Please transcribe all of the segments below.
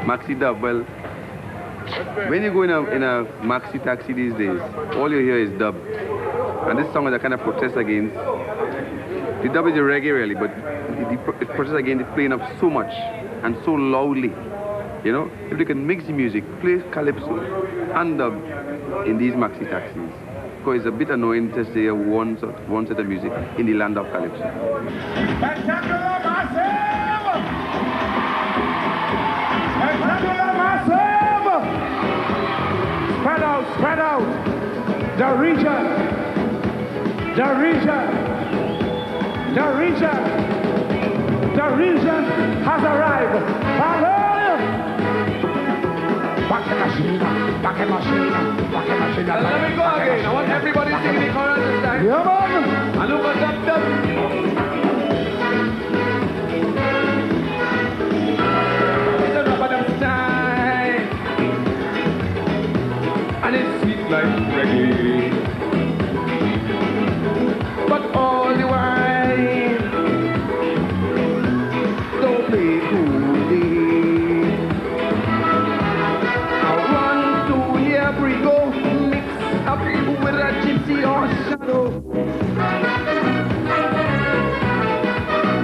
Maxi dub. Well, when you go in a maxi taxi these days, all you hear is dub. And this song is a kind of protest against. The dub is a reggae really, but it protests against it playing up so much and so loudly. You know, if they can mix the music, play Calypso and dub in these maxi taxis. Because it's a bit annoying to say one set of music in the land of Calypso. Spectacular massive! Spectacular massive! Spread out, spread out! The region has arrived! Back in machine. Let me go again. I want everybody singing the chorus this time. Yeah, man. And look at that dub. It's a rubber style. And it's sweet like reggae. But all the while, don't play coolly. We go mix up with a gypsy or shadow.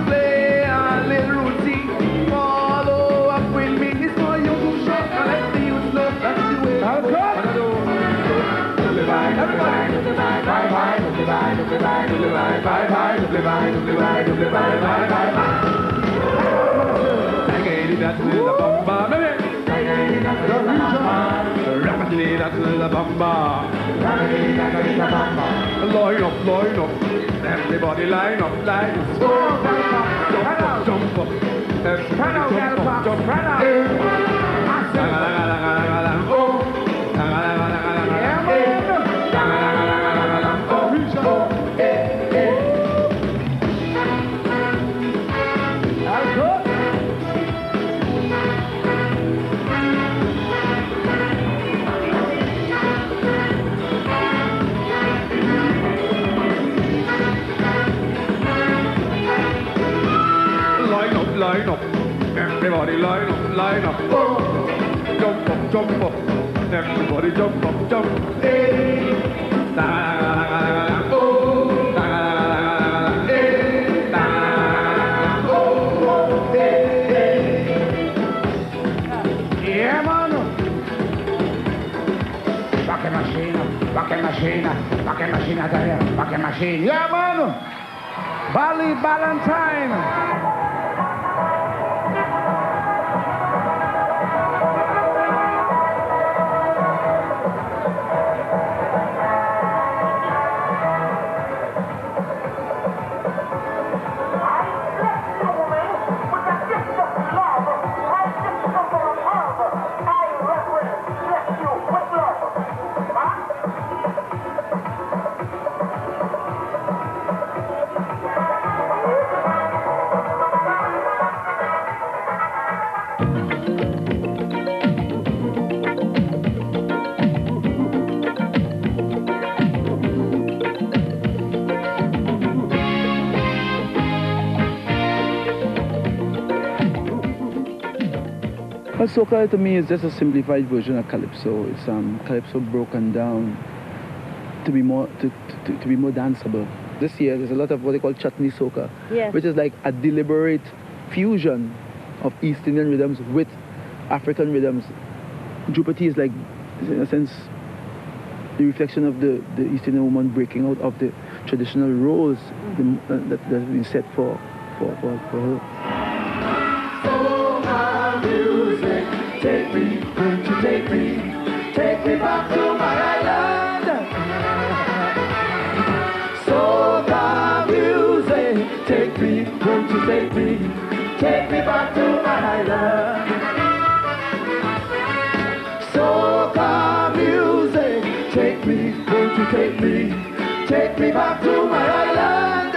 Play a little routine, follow up with me. It's for you to show and let the youth know that's the way. Rapidly, that's the bamba. Line up. Everybody line up. Jump up. Everybody jump up. Line up, everybody line up, oh. Jump up, everybody jump up, hey. Yeah, man. Back in machine. Yeah, man. Bali Valentine. Well, soca to me is just a simplified version of Calypso. It's Calypso broken down to be more danceable. This year there's a lot of what they call chutney soca, yes, which is like a deliberate fusion of East Indian rhythms with African rhythms. Drupatee is like, in a sense, the reflection of the East Indian woman breaking out of the traditional roles that have been set for her. Music, take me, won't you take me back to my island. Soca music, take me, won't you take me back to my island. Soca music, take me, won't you take me back to my island.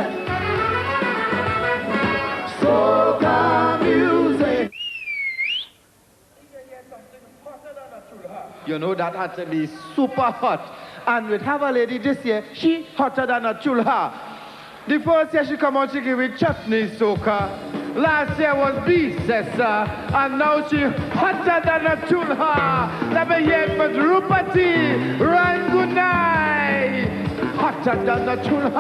Soca music. You know, that had to be super hot. And we'd have a lady this year, she hotter than a chulha. The first year she come out, she give it chutney soca. Last year was B-Sister, and now she hotter than a tuna. Let me hear it for Drupatee. Run good night. Hotter than a tuna.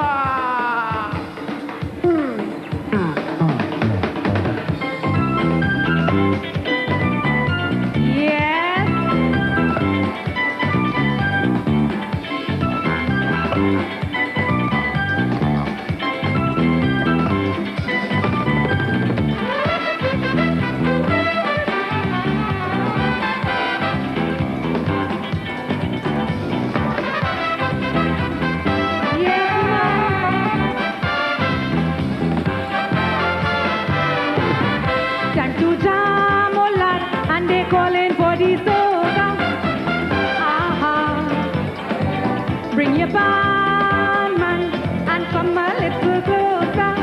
Bring your barman and come a little closer.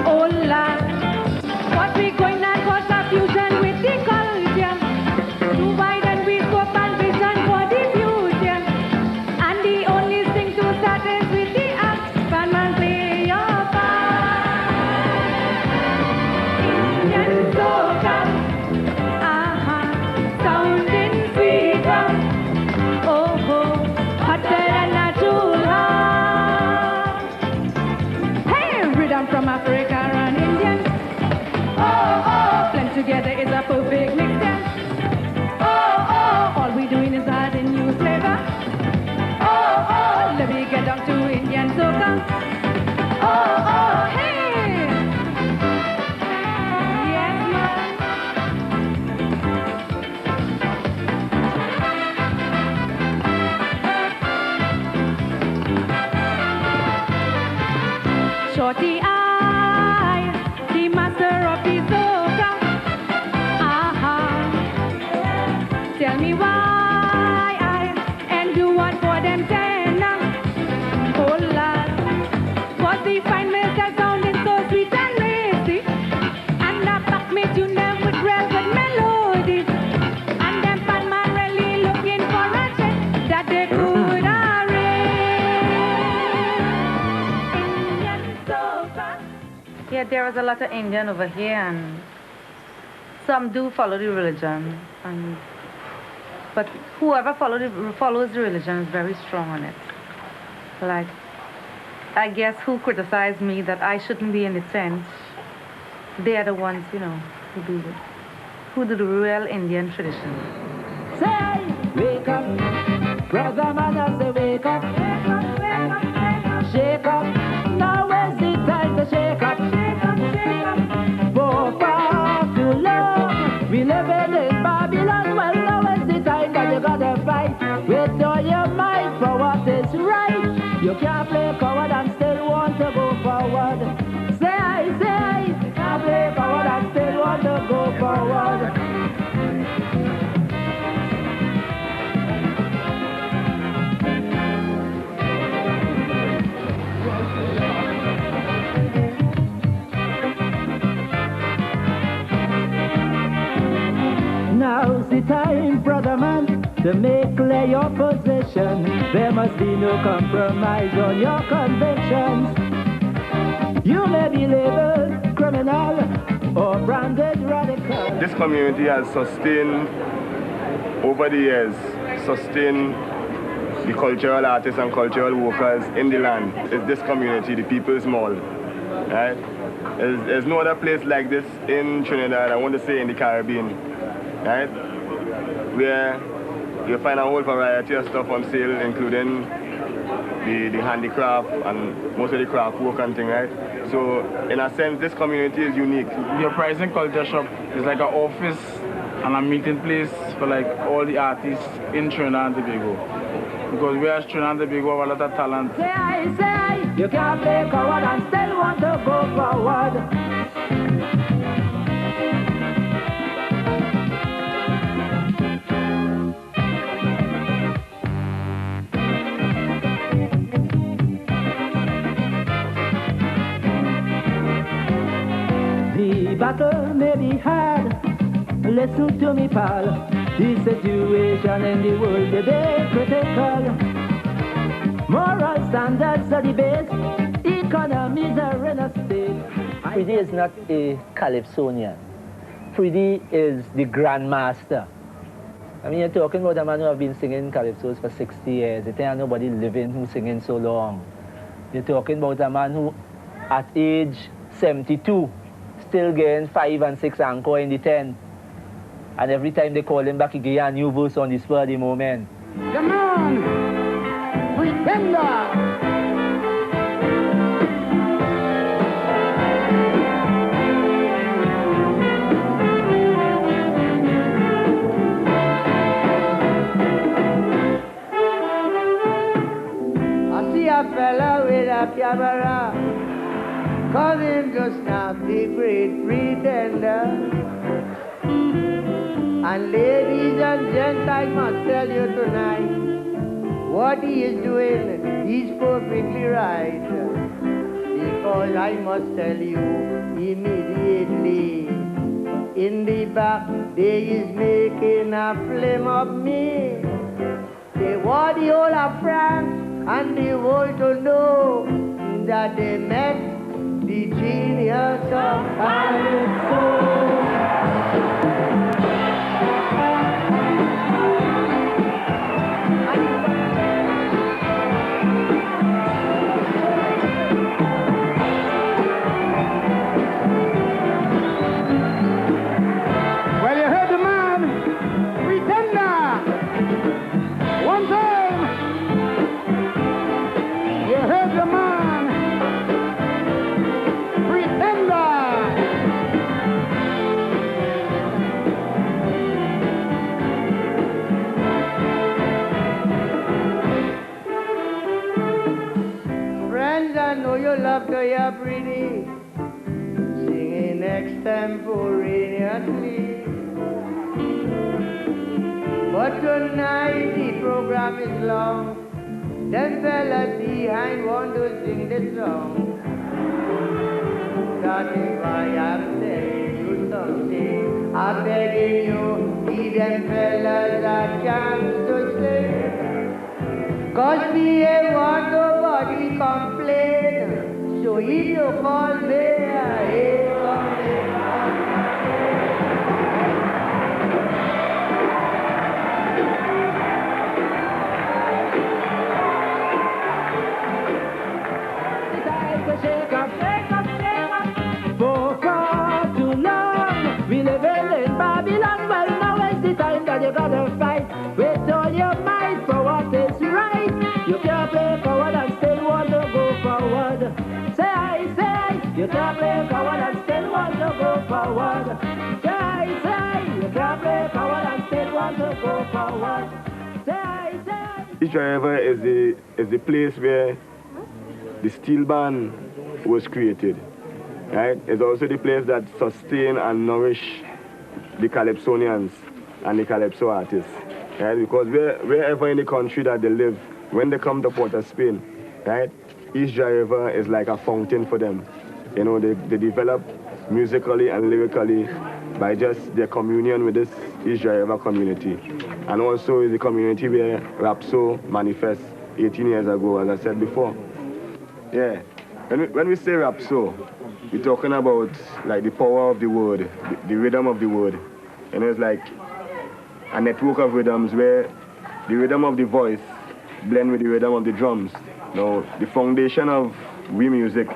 Oh Lord, what we going at cause a fusion with the culture. To widen we scope and vision for the future. And the only thing to start is with the act. Man, play your part. Indian soca, sounding freedom. Oh, hotter than a chula. Hey, rhythm from Africa and Indian. Oh, blend together is a perfect mixture. Oh, all we doing is adding new flavor. Oh, let me get down to Indian soca. Oh, hey. Yes, man. Shorty, I, the master of the soca. Tell me why I and do what for them tenor. Oh Lord, cause the fine myself sounding so sweet and lazy. And the back me tune them with real good melody. And them fan man really looking for a chance that they could arrange. Indian soca. Yeah, there is a lot of Indian over here, and some do follow the religion, but whoever follows the religion is very strong on it. Like, I guess who criticized me that I shouldn't be in the tent, they are the ones, you know, who do the real Indian tradition. Say, wake up, brother man, I say wake up. Shake up, now is the time to shake up. For far too long, we live in Babylon. Well, now is the time that you gotta fight with all your might for what is right. You can't play coward and still want to go forward. Say, can't play coward and still want to go forward. Now's the time, brother man, to make clear your position. There must be no compromise on your convictions. You may be labeled criminal or branded radical. This community has sustained, over the years, sustained the cultural artists and cultural workers in the land. It's this community, the People's Mall, right? There's no other place like this in Trinidad, I want to say in the Caribbean, right? Where you find a whole variety of stuff on sale, including the handicraft and most of the craft work and thing, right? So in a sense, this community is unique. Your Pricing Culture Shop is like an office and a meeting place for like all the artists in Trinidad and Tobago. Because we as Trinidad and Tobago have a lot of talent. Say, you can't play coward and still want to go forward. The battle may be hard. Listen to me, pal. The situation in the world today critical. Moral standards are the base. Economies are in a state. Fruytier is not a Calypsonian. Fruytier is the grandmaster. I mean, you're talking about a man who have been singing Calypsos for 60 years. There ain't nobody living who's singing so long. You're talking about a man who, at age 72, still getting 5 and 6 encore in the 10. And every time they call him back, he gives a new verse on the spur of the moment. Come on! Pretender! A fella with a camera, call him just now the great pretender. And ladies and gents, I must tell you tonight, what he is doing, he's perfectly right. Because I must tell you, immediately, in the back, they is making a flame of me. They want the whole of France and the world to know that they met the genius of Calypso. Well, you heard the man, Pretender. One time. You heard the man, Pretender. Friends, I know you love to hear pretty, singing extemporaneously. But tonight the program is long. Them fellas behind want to sing this song. That is why I'm telling you something. I'm begging you, give them fellas a chance to sing. Cause we ain't want nobody complain. So if you call me, I ain't coming. Shake up, shake up, shake up. For far too long, we live in Babylon. Well, now is the time that you gotta fight with all your might for what is right. You can't play forward and still want to go forward. Say, you can't play forward and still want to go forward. Say, you can't play forward and still want to go forward. Say. East Dry River is the place where the steel band was created, right? It's also the place that sustain and nourish the Calypsonians and the Calypso artists, right? Because wherever in the country that they live, when they come to Port of Spain, right, East Dry River is like a fountain for them. You know, they develop musically and lyrically by just their communion with this East Dry River community. And also is the community where Rapso manifests 18 years ago, as I said before. Yeah, when we say Rapso, we're talking about like the power of the word, the rhythm of the word. And it's like a network of rhythms where the rhythm of the voice blend with the rhythm of the drums. Now, the foundation of we music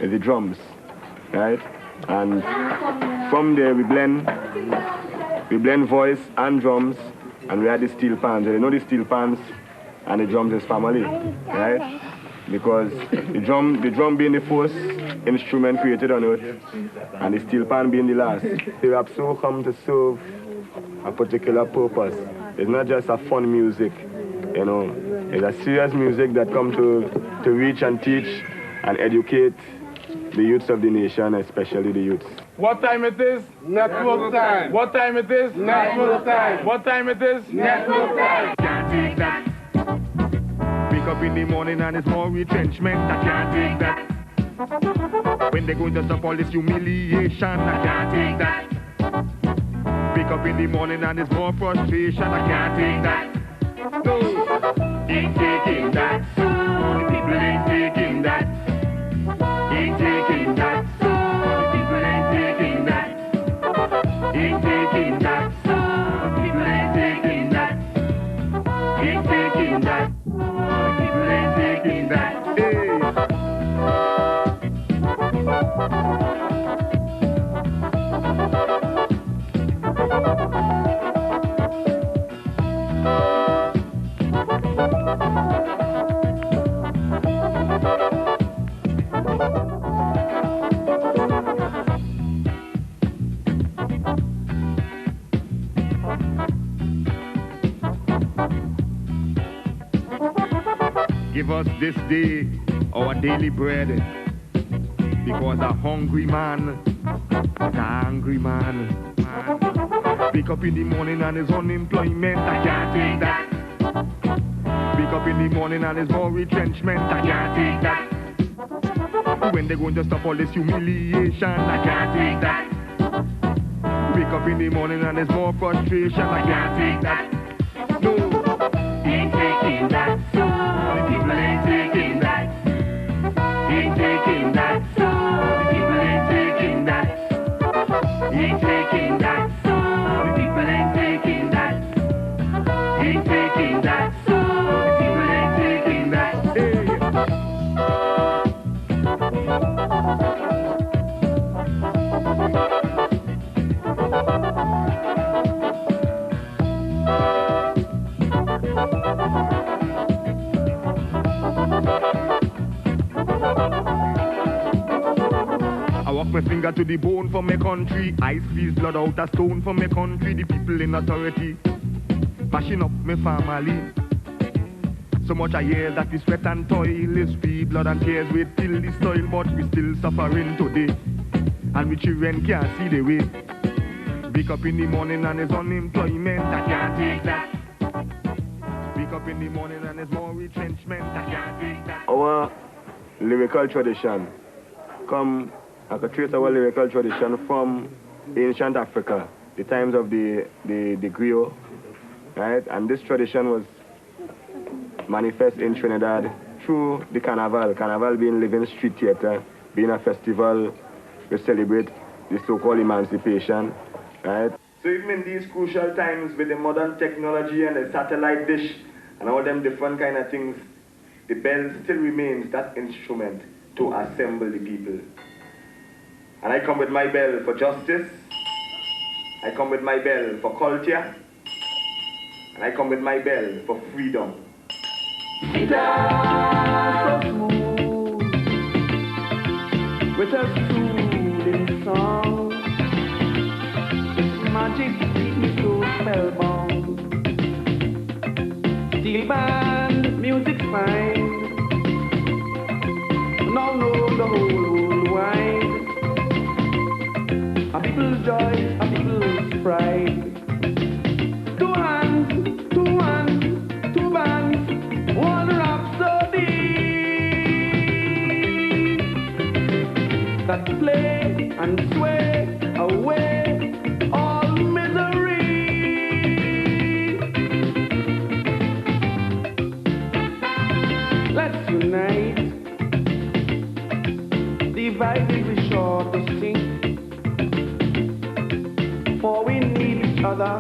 is the drums, right? And from there we blend voice and drums, and we add the steel pans. And you know the steel pans and the drums is family, right? Because the drum being the first instrument created on earth, and the steel pan being the last. The Rapso come to serve a particular purpose. It's not just a fun music, you know. It's a serious music that come to reach and teach and educate the youths of the nation, especially the youths. What time it is? Network time. What time it is? Network time. What time it is? Network time. Can't take that. Wake up in the morning and it's more retrenchment. I can't take that. When they going to stop all this humiliation, I can't take that. Wake up in the morning and it's more frustration. I can't take that. No, ain't taking that. The people ain't taking that. Ain't taking that. The Ain't taking that. So people ain't taking that. Ain't taking that. People ain't taking that. Hey. Give us this day our daily bread, because a hungry man is a angry man. Wake up in the morning and his unemployment, I can't take that. Wake up in the morning and his more retrenchment, I can't take that. When they're going to stop all this humiliation, I can't take that. Wake up in the morning and there's more frustration, I can't take that. No, ain't taking that. The people ain't taking that. Ain't taking that. The people ain't taking that. Ain't taking that. The people ain't taking that. Ain't taking that. The people ain't taking that. Hey. I walk my finger to the bone for my country. I squeeze blood out a stone for my country. The people in authority mashing up my family. So much I hear that we sweat and toil is free blood and tears wait till the soil, but we still suffering today. And we children can't see the way. Wake up in the morning and there's unemployment, I can't take that. Wake up in the morning and there's more retrenchment, I can't take that. Our lyrical tradition come, I could trace our lyrical tradition from ancient Africa, the times of the griot, right? And this tradition was manifest in Trinidad through the carnival. Carnival being living street theater, being a festival, we celebrate the so-called emancipation, right? So even in these crucial times with the modern technology and the satellite dish and all them different kind of things, the bell still remains that instrument to assemble the people. And I come with my bell for justice, I come with my bell for culture, and I come with my bell for freedom. It so smooth, with a soothing song. Its magic keeps me so spellbound. Steel band, music fine. Now know the whole wide. A people's joy, a people's pride. Two hands, two bands, one rhapsody that play and sway away all misery. Let's unite. Divided we sure to sink. For we need each other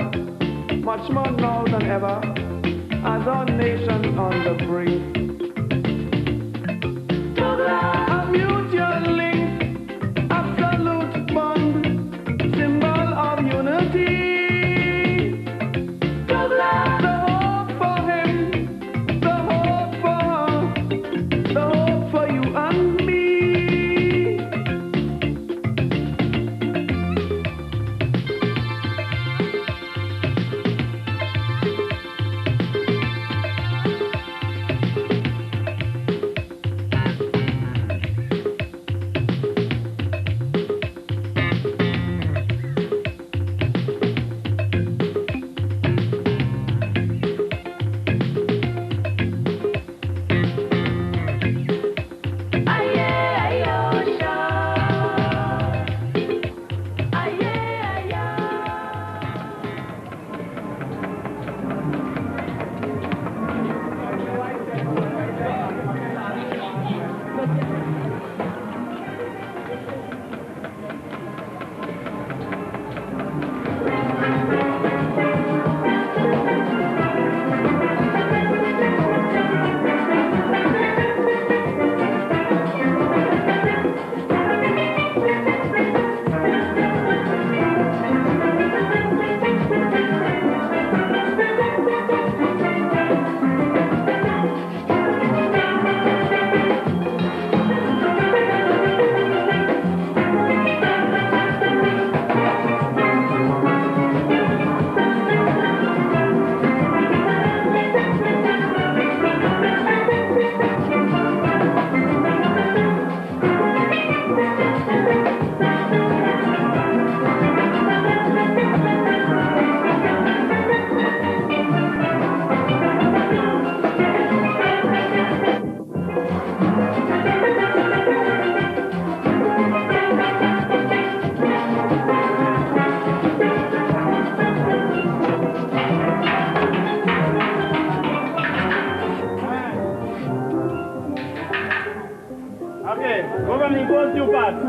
much more now than ever, as our nation on the brink. A mutual link, absolute bond, symbol of unity. The hope for him, the hope for her, the hope for you and me.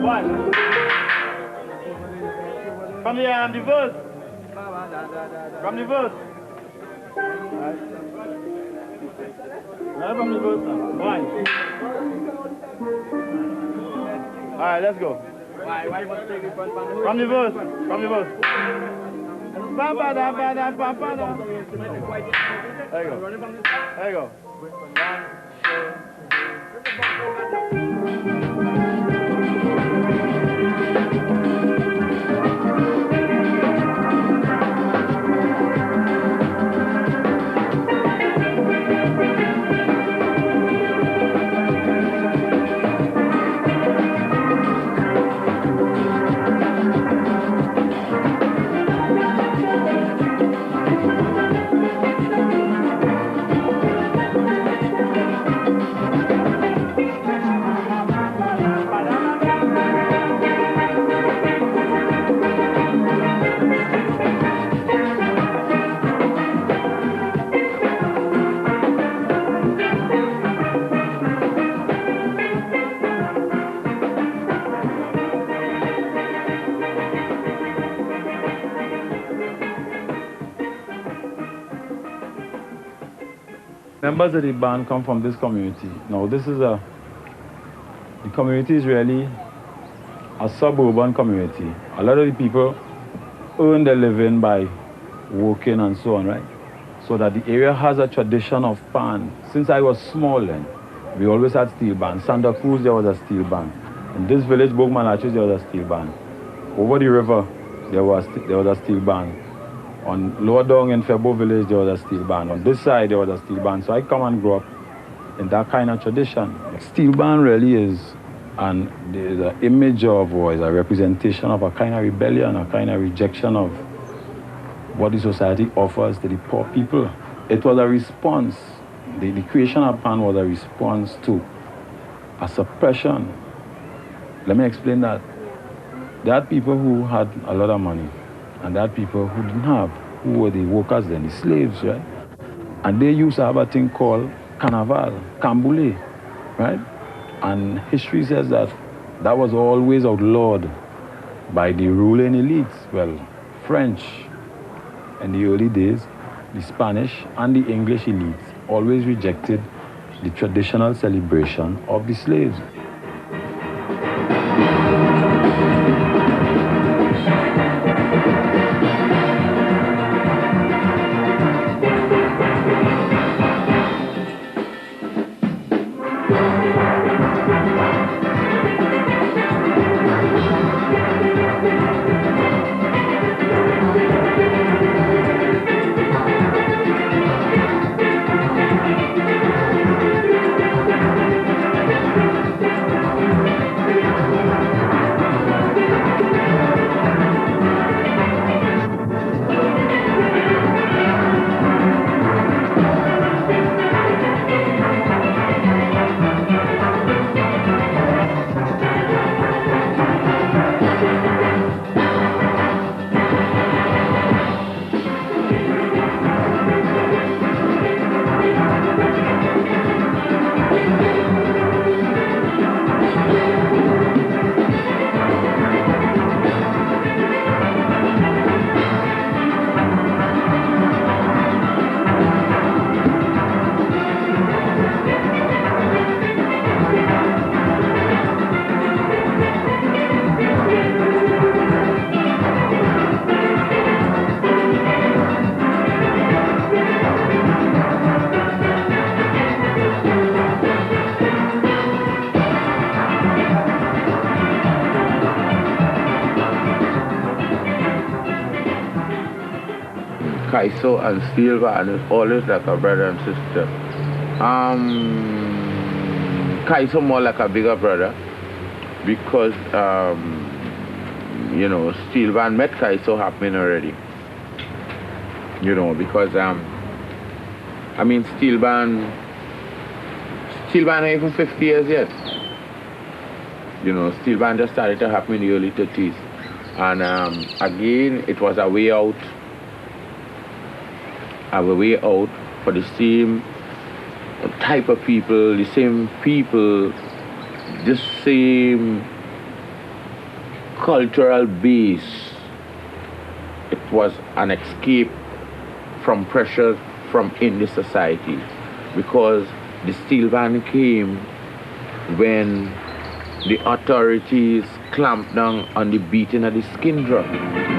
One. From the verse. From the verse. Right from the verse now. One. Alright, let's go. Why must take it from the verse? From the verse. There you go. There you go. Members of the band come from this community. Now the community is really a suburban community. A lot of the people earn their living by working and so on, right? So that the area has a tradition of band. Since I was small then, we always had steel band. Santa Cruz, there was a steel band. In this village, Bogmanachis, there was a steel band. Over the river, there was a steel band. On lower down in Febo village, there was a steel band. On this side, there was a steel band. So I come and grow up in that kind of tradition. Steel band really is the image of, or is a representation of a kind of rebellion, a kind of rejection of what the society offers to the poor people. It was a response. The creation of band was a response to a suppression. Let me explain that. There are people who had a lot of money, and there are people who didn't have, who were the workers then, the slaves, right? And they used to have a thing called carnival, camboulet, right? And history says that that was always outlawed by the ruling elites. Well, French in the early days, the Spanish and the English elites always rejected the traditional celebration of the slaves. Calypso and steel band is always like a brother and sister. Calypso more like a bigger brother because you know, steel band met Calypso happening already. You know, because I mean steel band ain't even 50 years yet. You know, steel band just started to happen in the early 30s. And again, it was a way out for the same type of people, the same cultural base. It was an escape from pressure from in the society, because the steel band came when the authorities clamped down on the beating of the skin drum.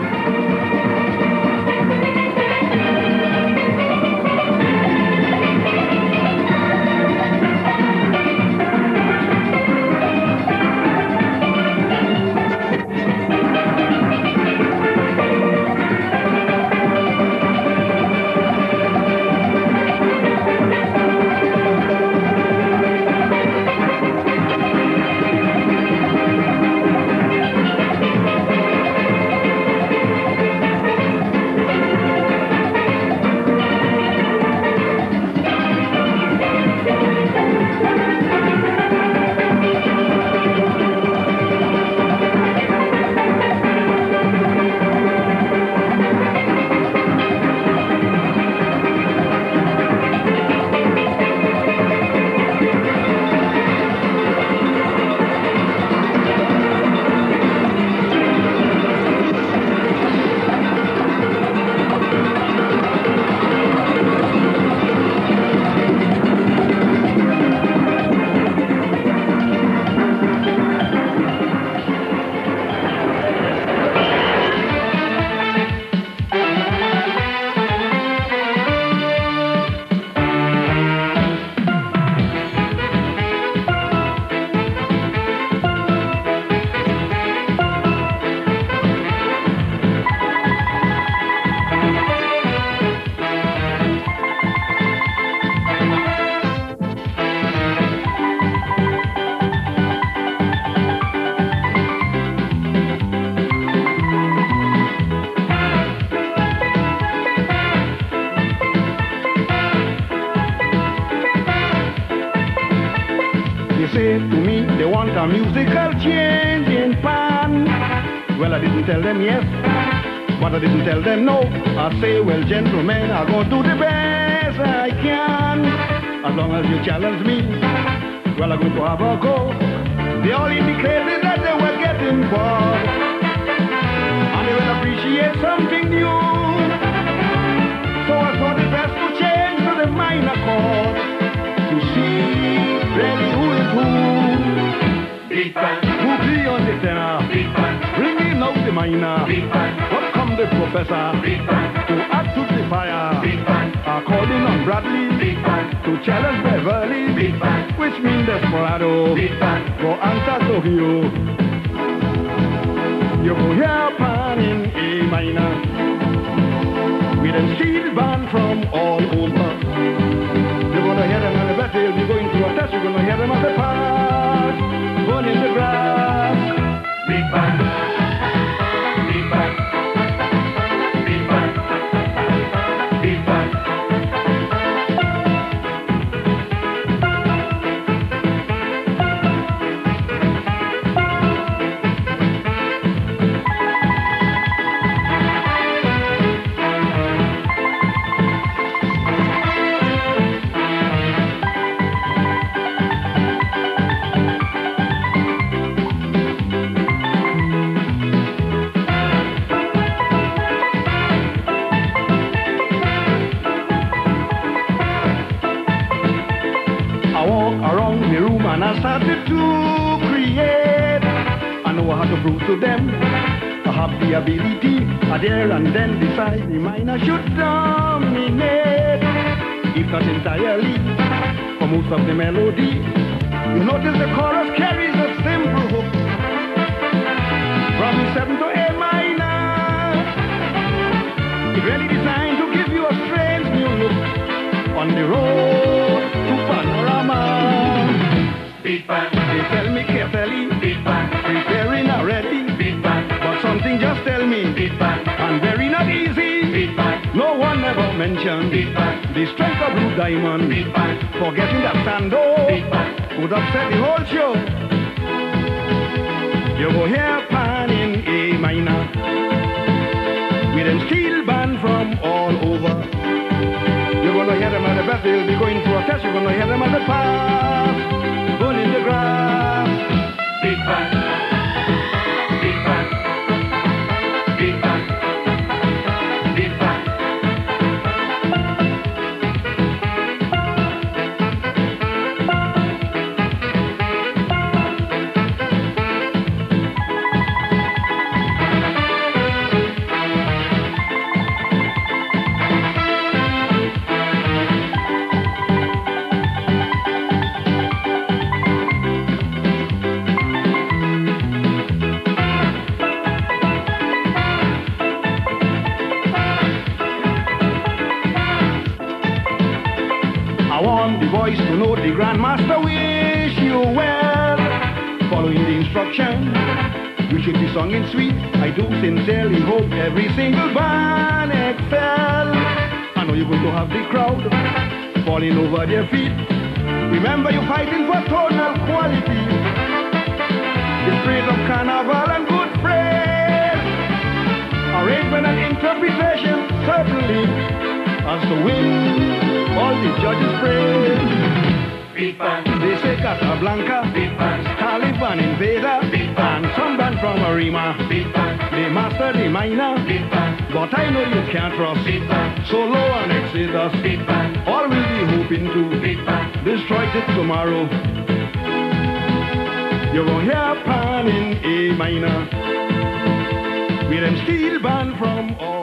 Tell them yes, but I didn't tell them no. I say, well, gentlemen, I'm going to do the best I can. As long as you challenge me, well, I'm going to have a go. They all indicated that they were getting bored, and they will appreciate something new. So I thought it best to change to the minor chord to see really who is who. Big band. Who be on the tenor? Big band. Bringing out the minor. Big band. What come the professor? Big band. To add to the fire. Big band. Calling on Bradley. Big band. To challenge Beverly. Big band. Which means Desperado. Big band. Go answer Tokyo. You go hear pan in A minor. With a steel band from all over. You're gonna hear them on the battle. You're going to a test. You're gonna hear them at the park. Born in the grass. Big band. Big band. Big band. Big band. And I started to create. I know how to prove to them I have the ability. I dare and then decide the minor should dominate. If not entirely, for most of the melody. You notice the chorus carries a simple hook from 7 to A minor. It's really designed to give you a strange new look on the road to panorama. Big band. They tell me carefully, big band. Preparing already, big band. But something just tell me, big band. And very not easy, big band. No one ever mentioned, big band. The strength of Blue Diamond, big band. Forgetting that Sando, big band. Would upset the whole show. You go hear pan in A minor, with a steel band from all over. You're gonna hear them at the best, they'll be going to a test. You're gonna hear them at the pass. In the grass. Big band, big band, voice to know the Grandmaster wish you well. Following the instruction, you should be sung in sweet. I do sincerely hope every single band excel. I know you're going to have the crowd falling over their feet. Remember, you're fighting for tonal quality, the spirit of carnival and good phrase, arrangement and interpretation certainly has to win all the judges' praise. Big band. They say Casablanca, Big band. Taliban invader, Big band. and some band from Arima. Big band. They master the minor, Big band. but I know you can't trust. Big band. Solo and Exodus, Big band. all will be hoping to Big band. destroy it tomorrow. You won't hear pan in A minor with them steel band from all.